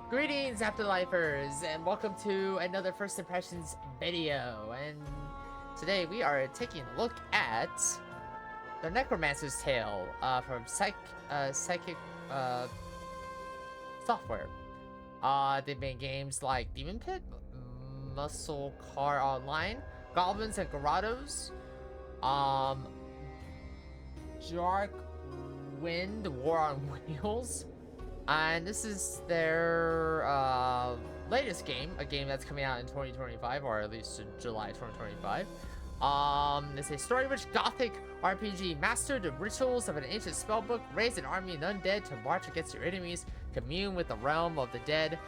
Greetings, Afterlifers, and welcome to another First Impressions video. And today we are taking a look at the Necromancer's Tale from Psychic Software. They've made games like Demon Pit, Muscle Car Online, Goblins and Garados, Dark Wind War on Wheels. And this is their latest game, a game that's coming out in 2025, or at least in July 2025. It's a story-rich gothic RPG. Master the rituals of an ancient spellbook, raise an army of undead to march against your enemies, commune with the realm of the dead,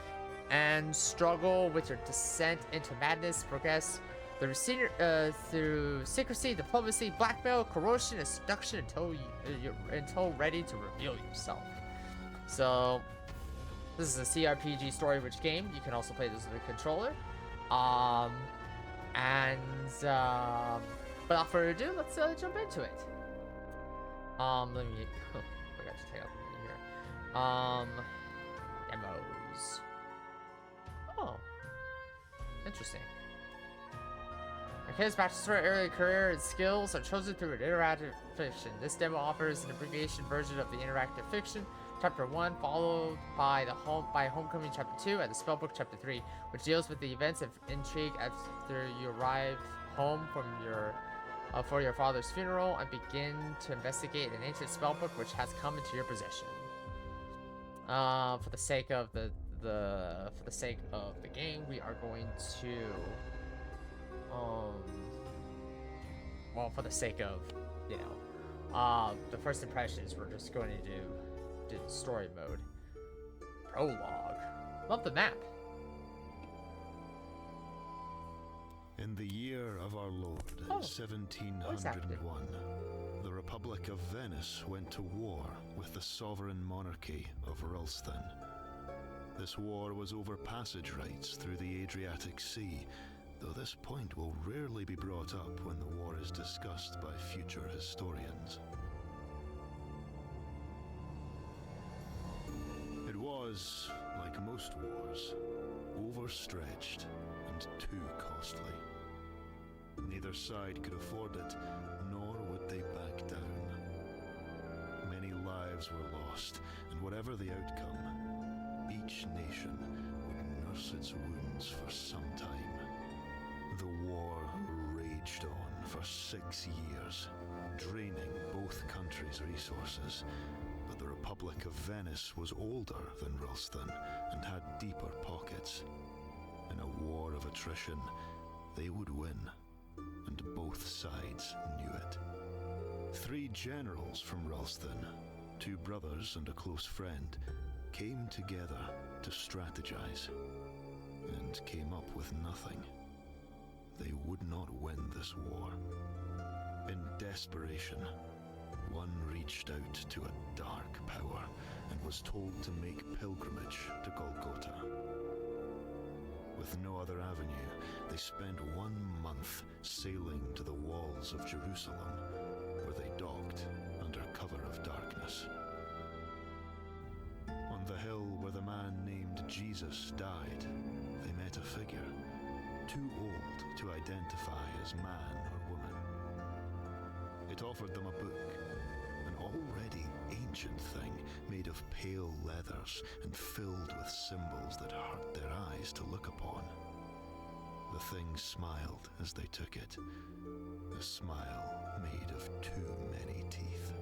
and struggle with your descent into madness. Progress through secrecy, diplomacy, blackmail, coercion, and seduction until ready to reveal yourself. So, this is a CRPG story-rich game. You can also play this with a controller. But without further ado, let's jump into it. Let me. Oh, forgot to take out the menu here. Demos. Oh, interesting. Our kid's backstory, early career, and skills are chosen through an interactive fiction. This demo offers an abbreviation version of the interactive fiction. Chapter 1, followed by Homecoming Chapter 2, and the Spellbook Chapter 3, which deals with the events of intrigue after you arrive home from for your father's funeral and begin to investigate an ancient spellbook which has come into your possession. For the sake of the game, we are going to well, for the sake of, you know, the first impressions, we're just going to do the story mode. Prologue. Love the map. In the year of our Lord, 1701, the Republic of Venice went to war with the sovereign monarchy of Ralston. This war was over passage rights through the Adriatic Sea, though this point will rarely be brought up when the war is discussed by future historians. It was, like most wars, overstretched and too costly. Neither side could afford it, nor would they back down. Many lives were lost, and whatever the outcome, each nation would nurse its wounds for some time. The war raged on for 6 years, draining both countries' resources. But the Republic of Venice was older than Ralston and had deeper pockets. In a war of attrition, they would win, and both sides knew it. 3 generals from Ralston, 2 brothers and a close friend, came together to strategize, and came up with nothing. They would not win this war. In desperation, one reached out to a dark power and was told to make pilgrimage to Golgotha. With no other avenue, they spent 1 month sailing to the walls of Jerusalem, where they docked under cover of darkness. On the hill where the man named Jesus died, they met a figure, too old to identify as man or woman. It offered them a book, an already ancient thing made of pale leathers and filled with symbols that hurt their eyes to look upon. The thing smiled as they took it, a smile made of too many teeth.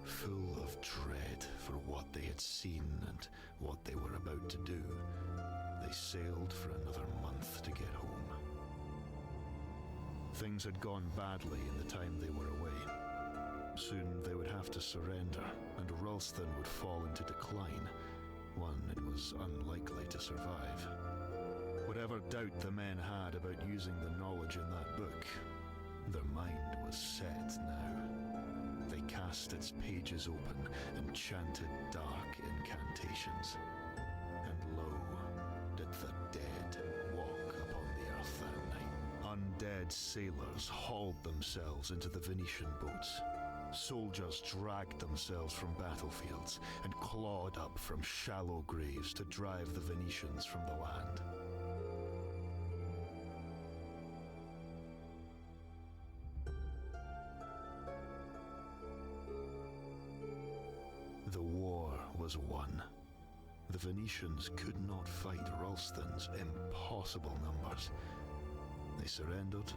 Full of dread for what they had seen and what they were about to do, they sailed for another month to get home. Things had gone badly in the time they were away. Soon they would have to surrender, and Ralston would fall into decline, one it was unlikely to survive. Whatever doubt the men had about using the knowledge in that book, their mind was set now. They cast its pages open and chanted dark incantations. And lo, did the dead walk upon the earth that night. Undead sailors hauled themselves into the Venetian boats. Soldiers dragged themselves from battlefields and clawed up from shallow graves to drive the Venetians from the land. The war was won. The Venetians could not fight Ralston's impossible numbers. They surrendered,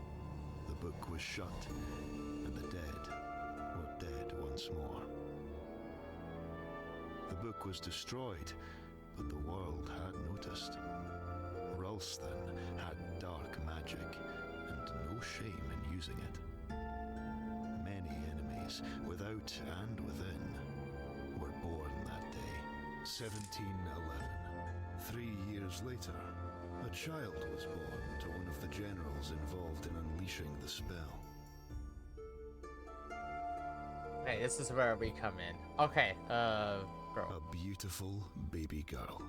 the book was shut, and the dead were dead once more. The book was destroyed, but the world had noticed. Ralston had dark magic, and no shame in using it. Many enemies, without and within, were born that day. 1711. 3 years later, a child was born to one of the generals involved in unleashing the spell. Hey, this is where we come in. Okay, girl. A beautiful baby girl.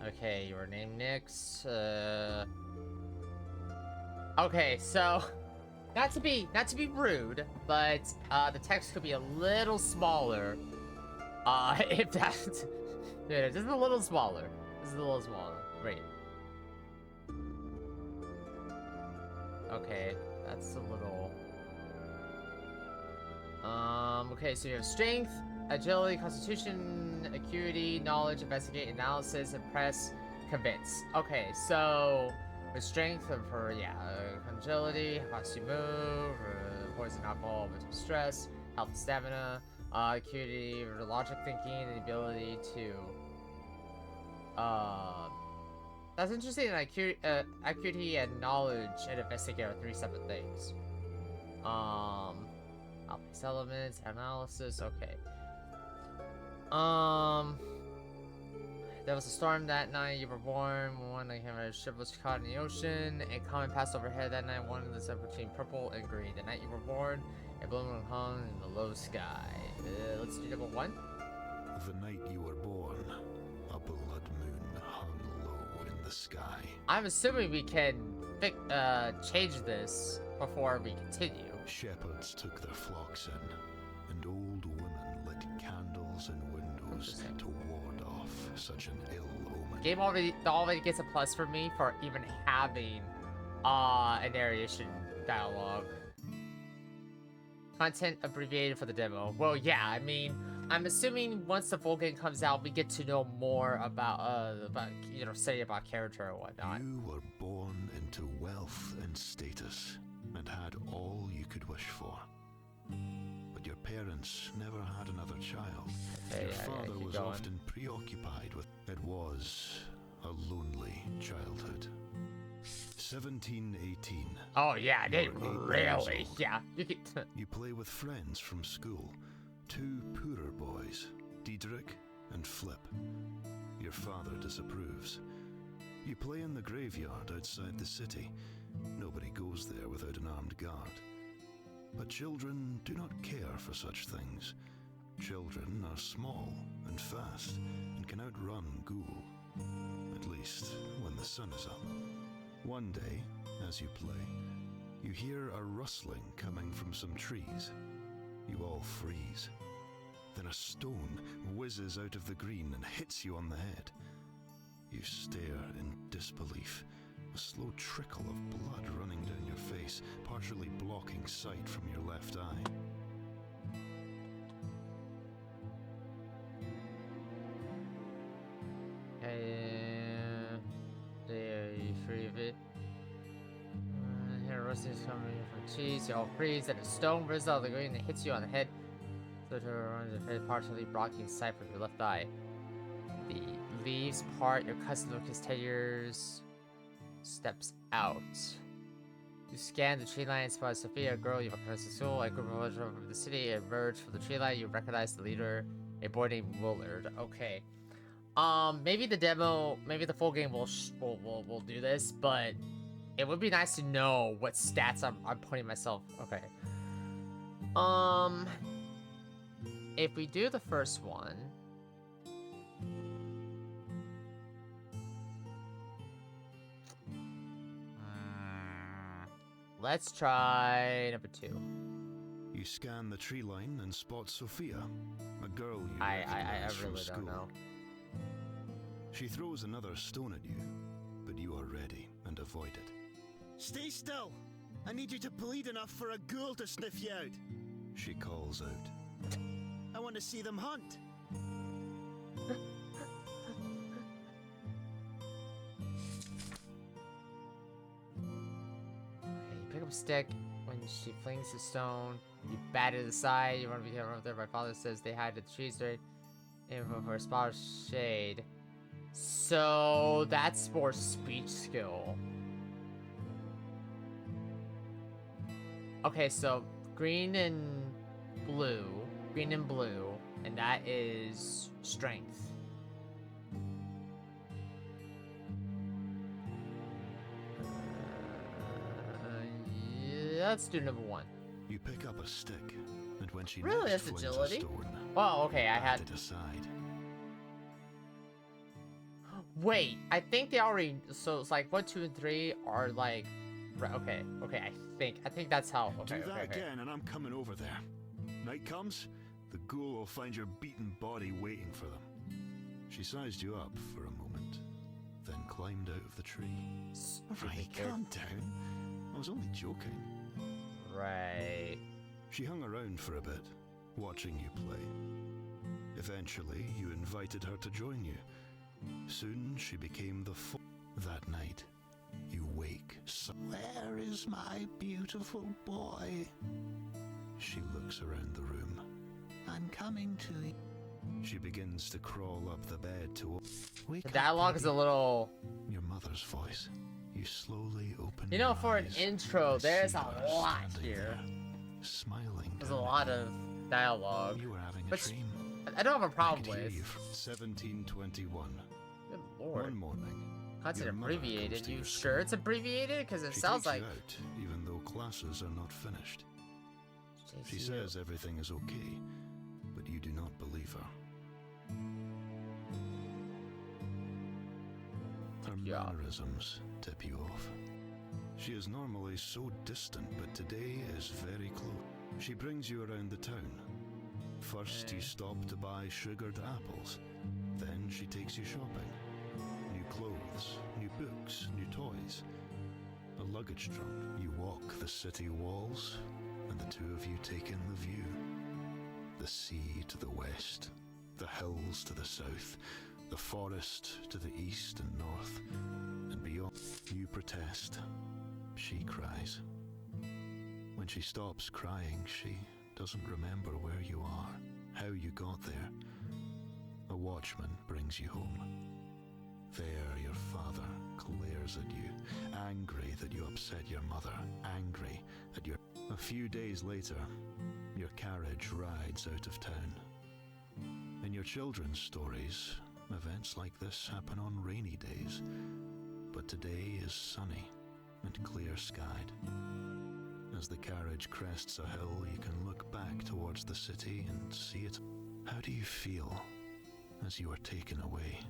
Okay, your name Nix. Okay, so not to be rude, but the text could be a little smaller. If that's yeah, just a little smaller. Just a little smaller. Great. Okay, that's a little. Okay, so you have strength, agility, constitution, acuity, knowledge, investigate, analysis, impress, convince. Okay, so with strength for agility, fast you move, poison, alcohol, mental stress, health, stamina, acuity, logic thinking, and the ability to. That's interesting. Acuity and knowledge and investigate are 3 separate things. Outplace elements, analysis. Okay. There was a storm that night you were born. One ship was caught in the ocean. A comet passed overhead that night. One of the sun between purple and green. The night you were born, a balloon hung in the low sky. Let's do number 1. The night you were born, a blood moon hung low in the sky. I'm assuming we can change this before we continue. Shepherds took their flocks in, and old women lit candles in windows to ward off such an ill omen. Game already gets a plus for me for even having a narration dialogue. Content abbreviated for the demo. Well, yeah, I mean, I'm assuming once the full game comes out, we get to know more about say about character and whatnot. You were born into wealth and status, and had all you could wish for. But your parents never had another child. Your father was often preoccupied with... It was a lonely childhood. 1718. Oh yeah, they really, yeah. You play with friends from school. 2 poorer boys, Diedrich and Flip. Your father disapproves. You play in the graveyard outside the city. Nobody goes there without an armed guard. But children do not care for such things. Children are small and fast and can outrun ghoul. At least when the sun is up. One day, as you play, you hear a rustling coming from some trees. You all freeze. Then a stone whizzes out of the green and hits you on the head. You stare in disbelief. A slow trickle of blood running down your face, partially blocking sight from your left eye. There, you free of it. Here, rusting is coming from cheese. You all freeze, and a stone whizzes out of the green and hits you on the head. So to run the face, partially blocking sight from your left eye. The leaves part. Your cousin Lucas Tayers steps out. You scan the tree line and spot Sophia, a girl you recognize at school. A group of villagers from the city emerge from the tree line. You recognize the leader, a boy named Willard. Okay. Maybe the demo, maybe the full game will do this, but it would be nice to know what stats I'm putting myself. Okay. If we do the first one, let's try number 2. You scan the tree line and spot Sophia, a girl you I recognize from really school. don't know. She throws another stone at you, but you are ready and avoid it. Stay still! I need you to bleed enough for a ghoul to sniff you out. She calls out. I want to see them hunt. Okay, you pick up a stick. When she flings the stone, you bat it aside. You want to be careful there. My father says they hide the trees right in for a spot of shade. So that's for speech skill. Okay, so green and blue, and that is strength. Yeah, let's do number 1. You pick up a stick, and when she Really? next That's flings agility? a stone, Oh, okay, I bat had... it aside. Wait, I think they already... So it's like 1, 2, and 3 are like... Okay, I think that's how... Okay, Do that okay. again, and I'm coming over there. Night comes, the ghoul will find your beaten body waiting for them. She sized you up for a moment, then climbed out of the tree. Right, calm down. I was only joking. Right. She hung around for a bit, watching you play. Eventually, you invited her to join you. Soon, she became the That night, you wake. Where is my beautiful boy? She looks around the room. I'm coming to you. She begins to crawl up the bed to wake The up, dialogue is a baby. little... Your mother's voice. You slowly open You know, your for an eyes intro, and there's see a her lot standing here. there, smiling. There's a down at lot you. of dialogue. You were having a But dream. I don't have a I problem could hear with... you from 1721. Good One lord. morning, Content your mother abbreviated. comes to You your sure cell. it's abbreviated? Because it She sounds takes like... you out, even though classes are not finished. She JCU. says everything is okay, but you do not believe her. Her Yeah. mannerisms tip you off. She is normally so distant, but today is very close. She brings you around the town. First, you Okay. stop to buy sugared apples. Then she takes you shopping. New clothes, new books, new toys. A luggage trunk. You walk the city walls, and the two of you take in the view. The sea to the west, the hills to the south, the forest to the east and north, and beyond. You protest. She cries. When she stops crying, she doesn't remember where you are, how you got there. A watchman brings you home. There, your father glares at you, angry that you upset your mother, angry at your... A few days later, your carriage rides out of town. In your children's stories, events like this happen on rainy days, but today is sunny and clear-skied. As the carriage crests a hill, you can look back towards the city and see it. How do you feel as you are taken away?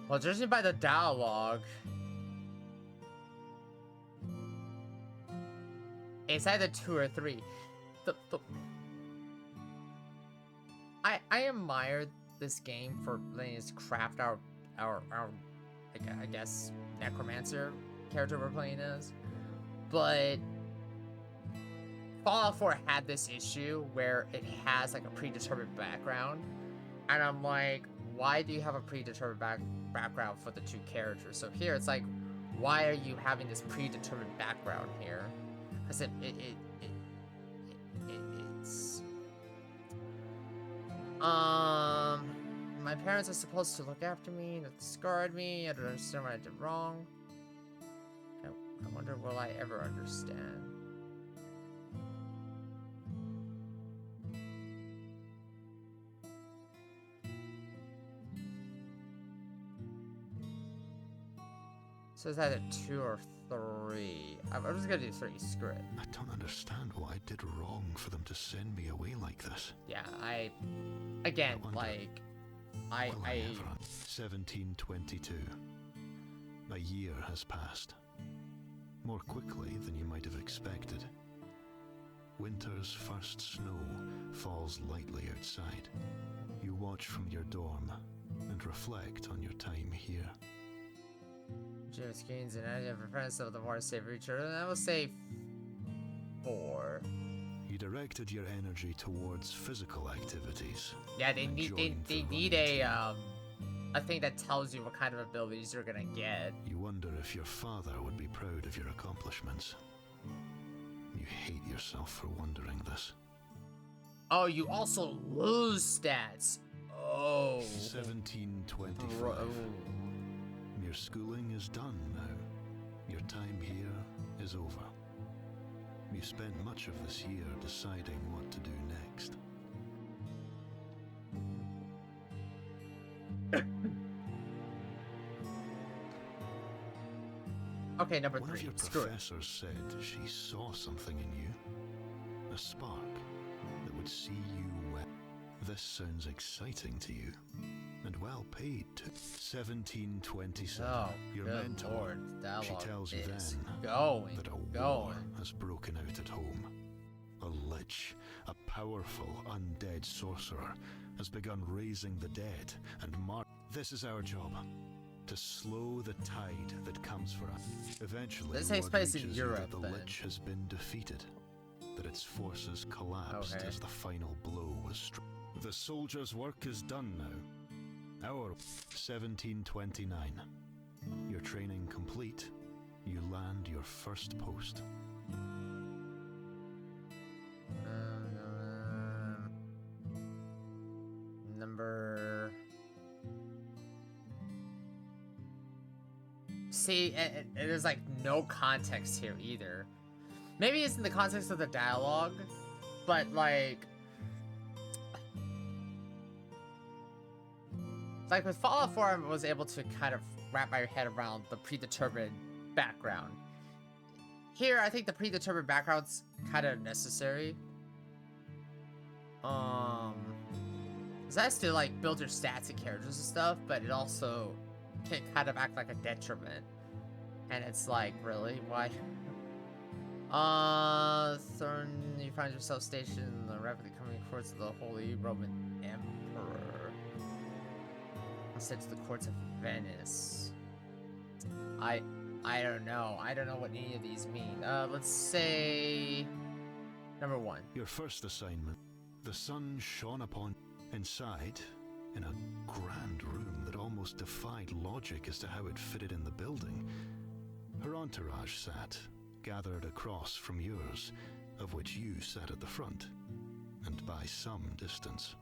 Well, judging by the dialogue, it's either 2 or 3. I admire this game for letting us craft our I guess Necromancer character we're playing as, but Fallout 4 had this issue where it has like a predetermined background, and I'm like, why do you have a predetermined background for the two characters? So here it's like, why are you having this predetermined background here? Because it's my parents are supposed to look after me, not discard me. I don't understand what I did wrong. I wonder, will I ever understand? So it's either 2 or 3. I'm just gonna do 3. Screw it. I don't understand what I did wrong for them to send me away like this. Yeah, again, I wonder, like, Will I ever? 1722. A year has passed. More quickly than you might have expected. Winter's first snow falls lightly outside. You watch from your dorm and reflect on your time here. James gains an idea of preference of the more safe reacher, and I will say 4. You directed your energy towards physical activities. Yeah, they and need joined the need running a thing that tells you what kind of abilities you're gonna get. You wonder if your father would be proud of your accomplishments. You hate yourself for wondering this. Oh, you also lose stats. Oh. 1725. Your schooling is done now. Your time here is over. You spent much of this year deciding what to do next. Okay, number 3. One of your Screw it. professors said she saw something in you. A spark that would see you well. This sounds exciting to you. And well paid too. 1727. Oh, your good mentor. Lord. That She log tells you is then going, that a war going. has broken out at home. A lich, a powerful undead sorcerer, has begun raising the dead and This is our job. To slow the tide that comes for us. Eventually, This takes word place in reaches you Europe, that the then. lich has been defeated. That its forces collapsed Okay. as the final blow was struck. The soldier's work is done now. Our 1729. Your training complete. You land your first post. Number. See, there's like no context here either. Maybe it's in the context of the dialogue, but like with Fallout 4, I was able to kind of wrap my head around the predetermined background. Here, I think the predetermined background's kind of necessary. Cause that's to like build your stats and characters and stuff, but it also can kind of act like a detriment. And it's like, really? Why? You find yourself stationed in the rapidly coming courts of the Holy Roman Emperor. Sent to the courts of Venice. I don't know. I don't know what any of these mean. Let's say number 1. Your first assignment. The sun shone upon inside, in a grand room that almost defied logic as to how it fitted in the building. Her entourage sat, gathered across from yours, of which you sat at the front, and by some distance.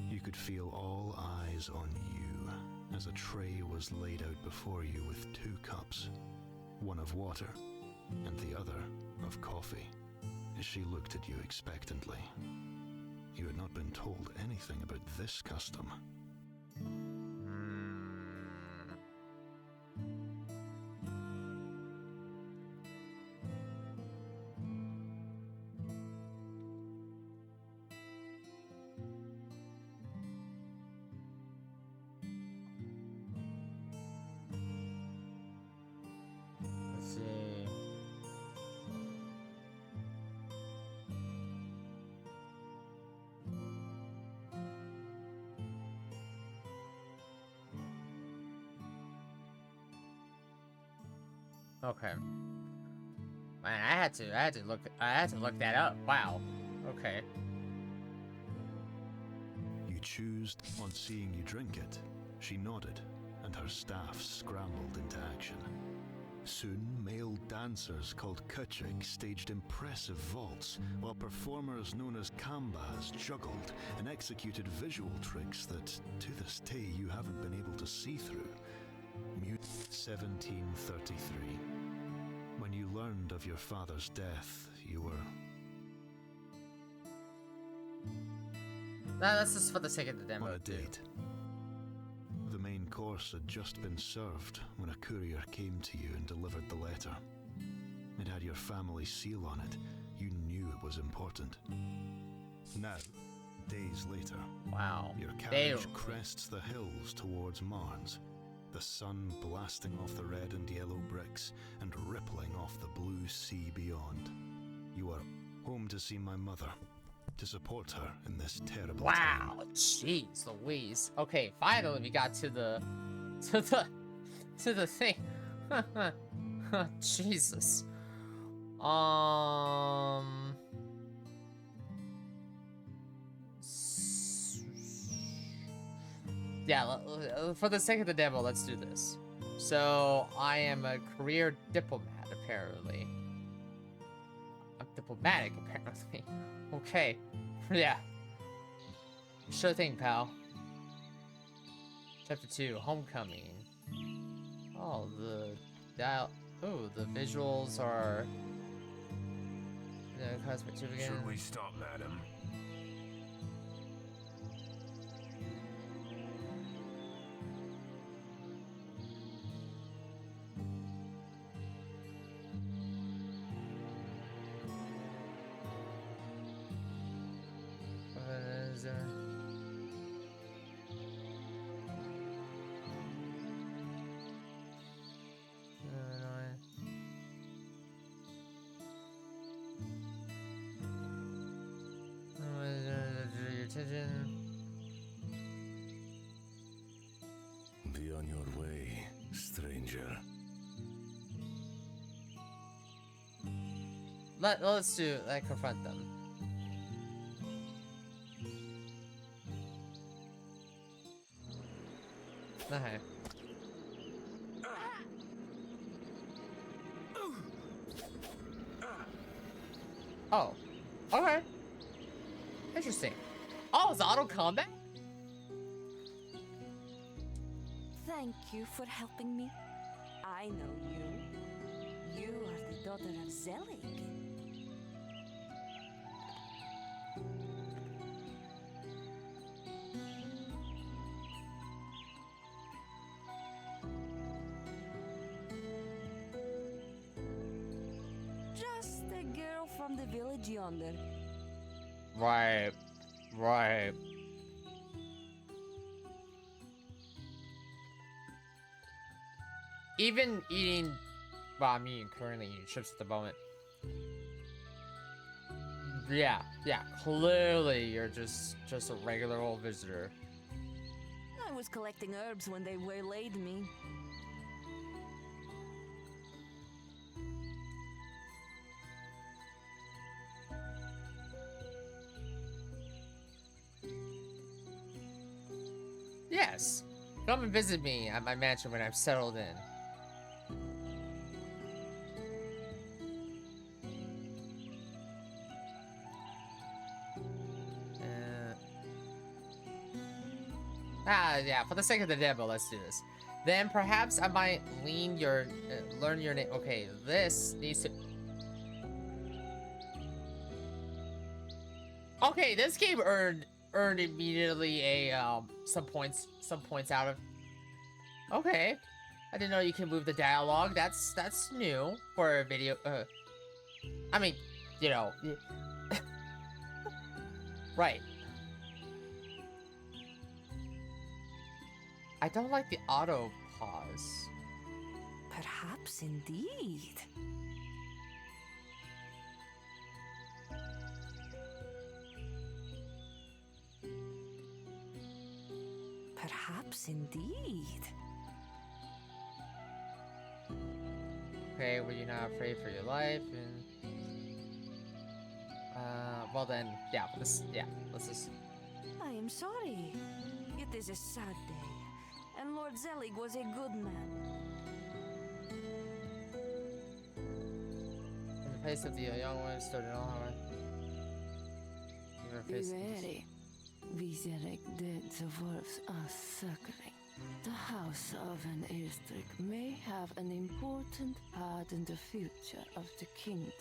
You could feel all eyes on you as a tray was laid out before you with 2 cups, one of water and the other of coffee, as she looked at you expectantly. You had not been told anything about this custom. Let's see. Okay. Man, I had to look that up. Wow. Okay. You choose on seeing you drink it. She nodded, and her staff scrambled into action. Soon, male dancers called kuchik staged impressive vaults, while performers known as kambas juggled and executed visual tricks that, to this day, you haven't been able to see through. 1733. When you learned of your father's death, you were... That's just for the sake of the demo, on a too. date. The main course had just been served when a courier came to you and delivered the letter. It had your family seal on it. You knew it was important. Now, Days later, Wow. your Damn. carriage crests the hills towards Mars, the sun blasting off the red and yellow bricks and rippling off the blue sea beyond. You are home to see my mother, to support her in this terrible time. Wow. Jeez Louise. Okay, finally we got to the thing. Jesus. Yeah, for the sake of the demo, let's do this. So, I am a career diplomat, apparently. I'm diplomatic, apparently. Okay. Yeah. Sure thing, pal. Chapter 2, Homecoming. Oh, the visuals are... The cosmetic again. Should we stop, madam? Be on your way, stranger. Let's do confront them. Okay. Oh. Okay. Interesting. Oh, it's auto combat? Thank you for helping me. I know you. You are the daughter of Zelig. Just a girl from the village yonder. Right. Right. Even eating, well, I'm currently eating chips at the moment. Yeah, clearly you're just a regular old visitor. I was collecting herbs when they waylaid me. Yes, come and visit me at my mansion when I'm settled in. Yeah, for the sake of the demo, let's do this. Then perhaps I might learn your name. Okay, this needs to... Okay, this game earned immediately a, some points out of... Okay. I didn't know you can move the dialogue. That's new for a video, I mean, you know... Right. I don't like the auto pause. Perhaps indeed. Perhaps indeed. Okay, were you not afraid for your life? And well then, yeah, let's just... I am sorry. It is a sad day, and Lord Zelig was a good man. In the place of the young one stood in all her... Beware. Zelig did the wolves are circling. The house of an Ilstric may have an important part in the future of the kingdom.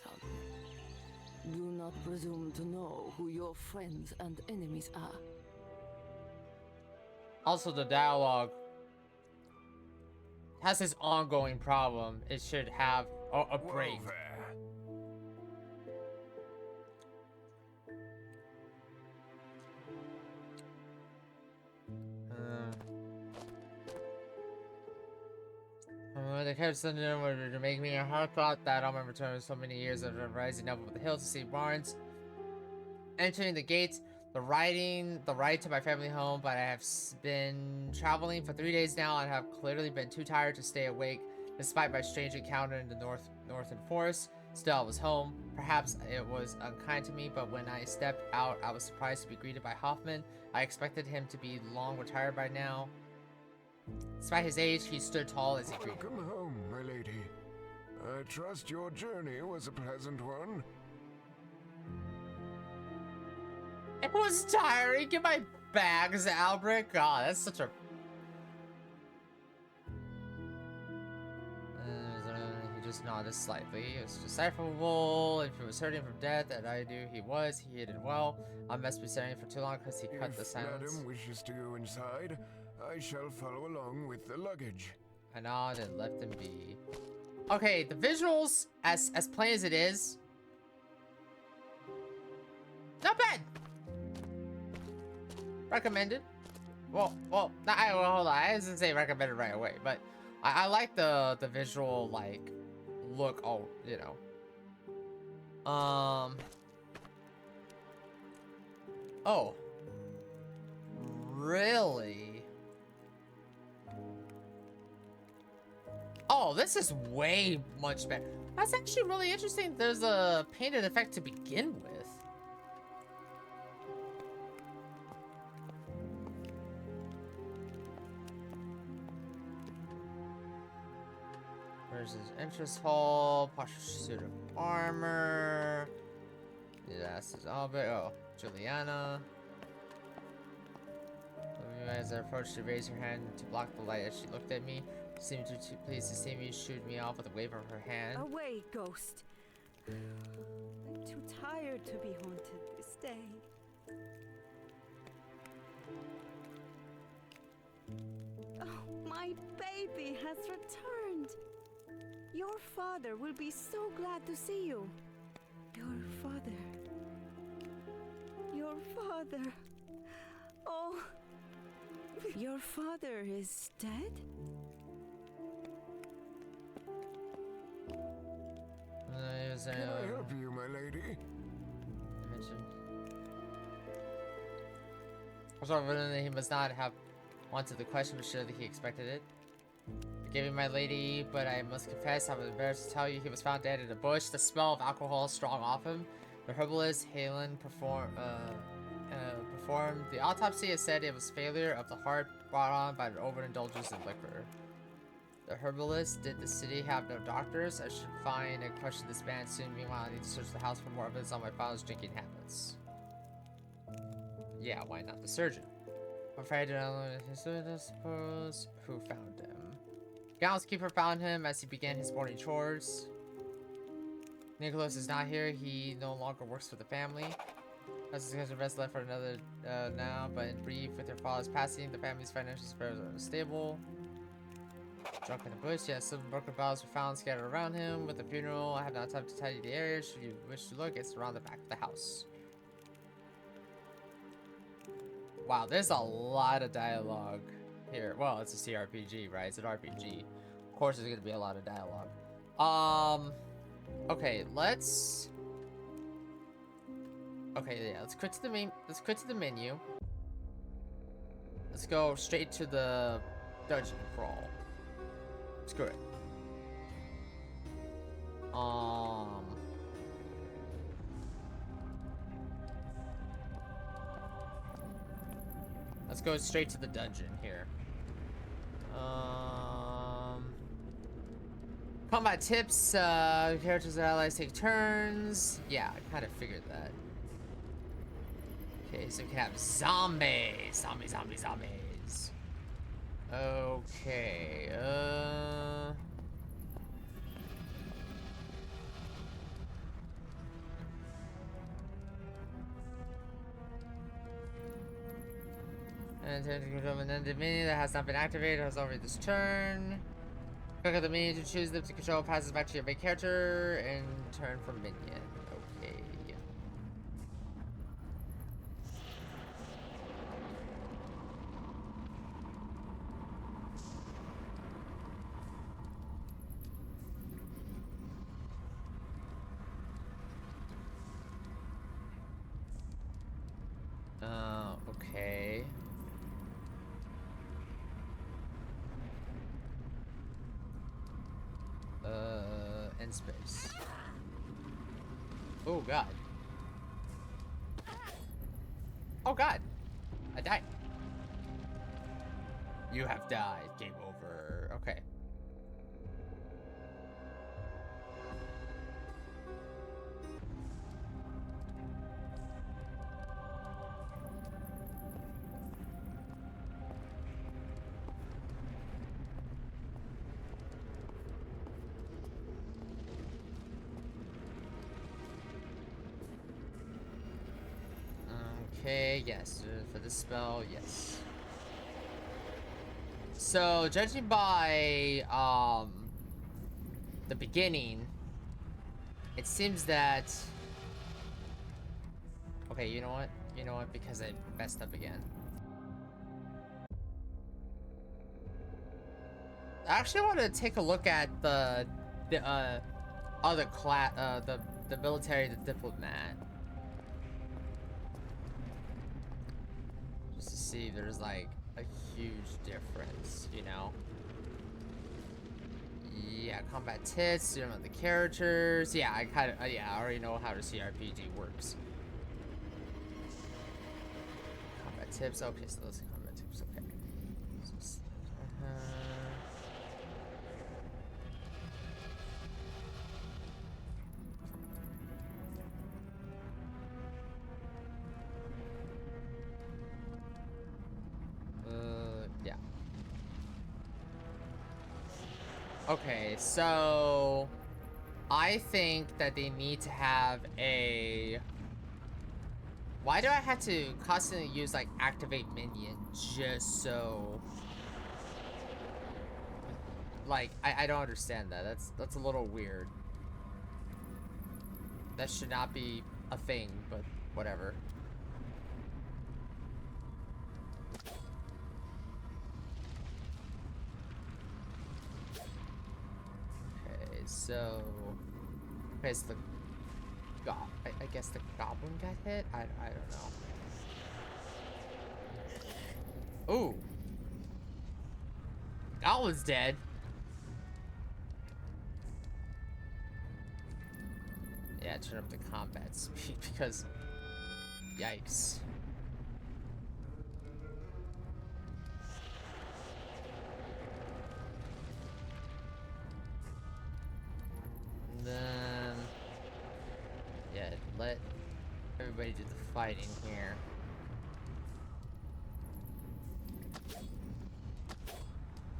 Do not presume to know who your friends and enemies are. Also, the dialogue has this ongoing problem. It should have a break. Whoa there. the characters were making me a hard thought that on my return so many years of rising up over the hill to see barns. Entering the gates, the ride to my family home, but I have been traveling for 3 days now and have clearly been too tired to stay awake, despite my strange encounter in the northern forest. Still, I was home. Perhaps it was unkind to me, but when I stepped out, I was surprised to be greeted by Hoffman. I expected him to be long retired by now. Despite his age, he stood tall as he greeted me. Welcome home, my lady. I trust your journey was a pleasant one. It was tiring. Get my bags, Albrecht. God, that's such a... he just nodded slightly. It was decipherable. If he was hurting from death, that I knew he was. He hid it well. I must be staring for too long because he cut the silence. If Madam wishes to go inside, I shall follow along with the luggage. I nodded and left him be. Okay, the visuals, as plain as it is, not bad. Recommended. Well, hold on. I didn't say recommended right away, but I like the visual like look. Oh, you know. Oh. Really? Oh, this is way much better. That's actually really interesting. There's a painted effect to begin with. There's his interest hole, posture suit of armor. That's his Albert. Oh, Juliana. As I approached, she raised her hand to block the light as she looked at me. She seemed too pleased to see me, shooed me off with a wave of her hand. Away, ghost. I'm too tired to be haunted this day. Oh, my baby has returned. Your father will be so glad to see you. Your father. Your father. Oh. Your father is dead? Can I help you, my lady? He must not have wanted the question, but surely he expected it. Forgive me, my lady, but I must confess, I'm embarrassed to tell you he was found dead in a bush. The smell of alcohol strong off him. The herbalist, Halen, performed the autopsy. Has said it was failure of the heart brought on by the overindulgence in liquor. The herbalist, did the city have no doctors? I should find and question this man soon. Meanwhile, I need to search the house for more evidence on my father's drinking habits. Yeah, why not the surgeon? I'm afraid I don't know his I suppose. Who found him? The housekeeper found him as he began his morning chores. Nicholas is not here. He no longer works for the family. As the rest left for another now, but in brief, with her father's passing, the family's financial affairs are unstable. Drunk in the bush, yes, some broken bottles were found scattered around him. With the funeral, I have not time to tidy the area. Should you wish to look, it's around the back of the house. Wow, there's a lot of dialogue here. Well, it's a CRPG, right? It's an RPG. Of course, there's gonna be a lot of dialogue. Okay, let's. Okay, yeah, let's quit to the main. Let's quit to the menu. Let's go straight to the dungeon crawl. Screw it. Let's go straight to the dungeon here. Combat tips. Characters and allies take turns. Yeah, I kind of figured that. Okay, so we can have zombies. Zombies. Okay, and the menu that has not been activated has already this turn. Click on the menu to choose them to control passes back to your main character and turn from minion. Okay. in space. Oh god. Oh god. I died. You have died. Game over. Okay. Okay, yes, for this spell, yes. So, judging by, the beginning, it seems that... Okay, you know what? You know what? Because I messed up again. I actually want to take a look at the other class, the military, the diplomat. Just to see if there's like a huge difference, you know? Yeah, combat tips, you know the characters. Yeah, I kind of, yeah, I already know how the CRPG works. Combat tips, okay, so those are combat tips, okay. Yeah. Okay, so I think that they need to have a... Why do I have to constantly use like activate minion just so... Like, I don't understand that. That's a little weird. That should not be a thing, but whatever. So, okay, so the I guess the goblin got hit? I don't know. Ooh. Goblin's dead. Yeah, turn up the combat speed because yikes. Then, yeah, let everybody do the fighting here.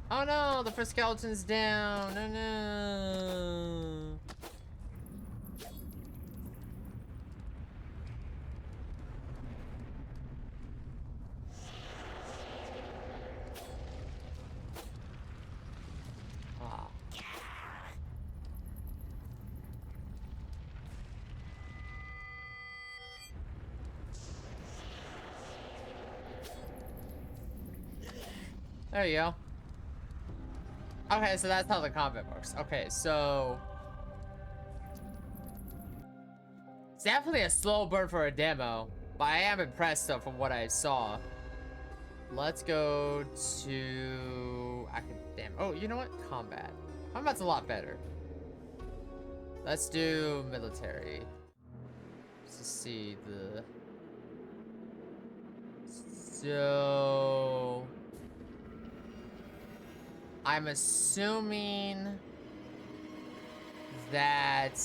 Oh no, the first skeleton's down. Oh no. There you go. Okay, so that's how the combat works. Okay, so... It's definitely a slow burn for a demo, but I am impressed though from what I saw. Let's go to... Damn. Oh, you know what? Combat. Combat's a lot better. Let's do military. Just to see the... So... I'm assuming that...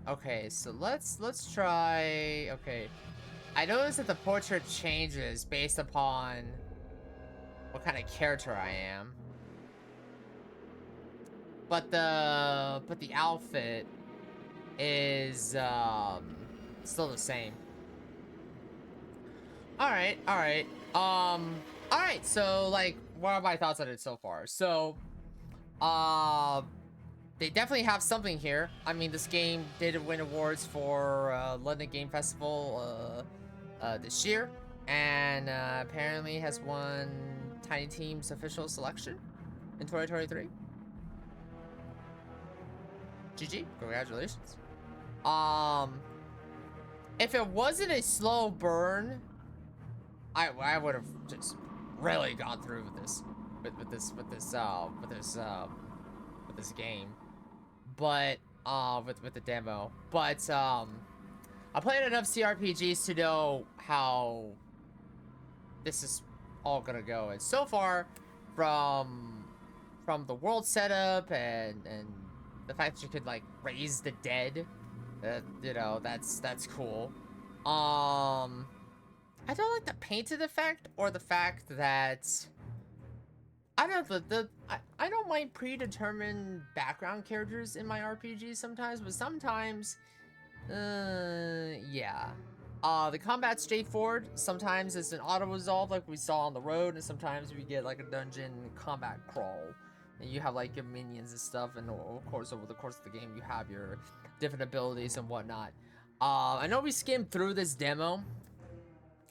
Okay, so let's try... Okay. I noticed that the portrait changes based upon what kind of character I am. But the outfit is still the same. Alright. Alright, so like what are my thoughts on it so far? So they definitely have something here. I mean, this game did win awards for London Game Festival this year, and apparently has won Tiny Team's official selection in 2023. GG, congratulations. If it wasn't a slow burn, I would have just really gone through with this. with this game, but with the demo. But I played enough CRPGs to know how this is all gonna go, and so far, from the world setup and the fact that you could like raise the dead, you know, that's cool. I don't like the painted effect or the fact that I don't know I don't mind predetermined background characters in my RPGs sometimes, but sometimes yeah. The combat's straightforward. Sometimes it's an auto resolve like we saw on the road, and sometimes we get like a dungeon combat crawl. And you have like your minions and stuff, and of course over the course of the game you have your different abilities and whatnot. I know we skimmed through this demo.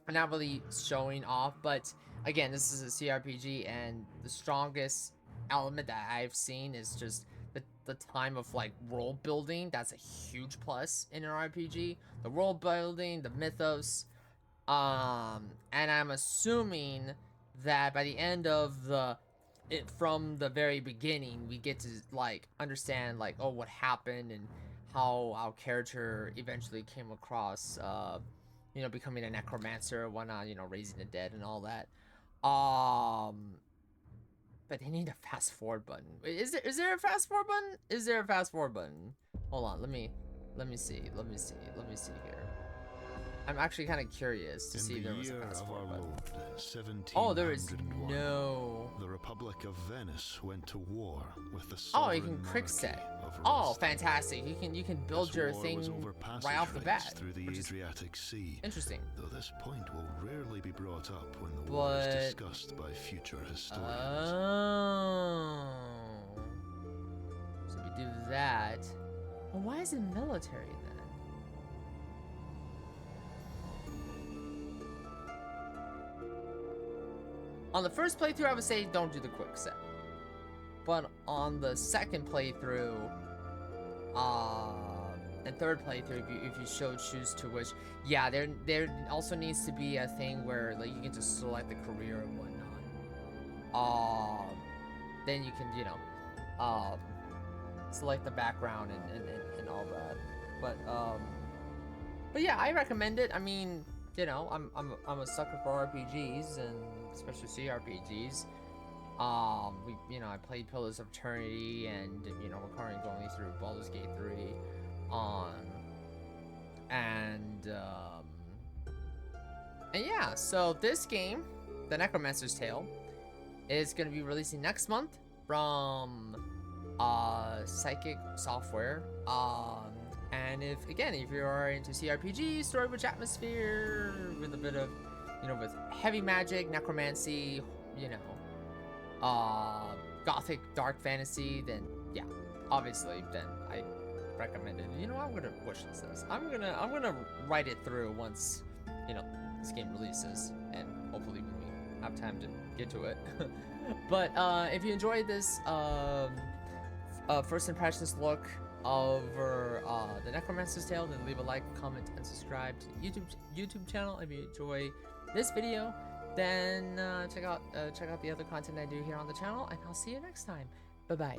I'm not really showing off, but again, this is a CRPG, and the strongest element that I've seen is just the time of like world building. That's a huge plus in an RPG. The world building, the mythos, and I'm assuming that by the end of from the very beginning, we get to like understand like, oh, what happened and how our character eventually came across, you know, becoming a necromancer, whatnot, you know, raising the dead and all that. But they need a fast forward button. Is there a fast forward button? Is there a fast forward button? Hold on, let me see here. I'm actually kind of curious to see if there was a fast forward button. Oh, there is no. The Republic of Venice went to war with the Oh, you can quick set. Oh, fantastic! You can build your thing right off the bat. Through the Adriatic Sea. Interesting. Though this point will rarely be brought up when the war is discussed by future historians. Oh. So we do that. Well, why is it military then? On the first playthrough, I would say don't do the quick set. But on the second playthrough, and third playthrough, if you choose to, which, yeah, there also needs to be a thing where like you can just select the career and whatnot. Then you can, you know, select the background and all that. But yeah, I recommend it. I mean, you know, I'm a sucker for RPGs, and especially CRPGs. You know, I played Pillars of Eternity, and you know, we're currently going through Baldur's Gate 3 and yeah, so this game, The Necromancer's Tale, is going to be releasing next month from Psychic Software. And if you are into CRPG, story-rich atmosphere with a bit of, you know, with heavy magic, necromancy, you know, gothic dark fantasy, then yeah, obviously, then I recommend it. You know, I'm gonna wish list this. I'm gonna write it through once, you know, this game releases, and hopefully we have time to get to it. But if you enjoyed this first impressions look over The Necromancer's Tale, then leave a like, comment, and subscribe to the YouTube channel. If you enjoy this video, then check out the other content I do here on the channel, and I'll see you next time. Bye bye.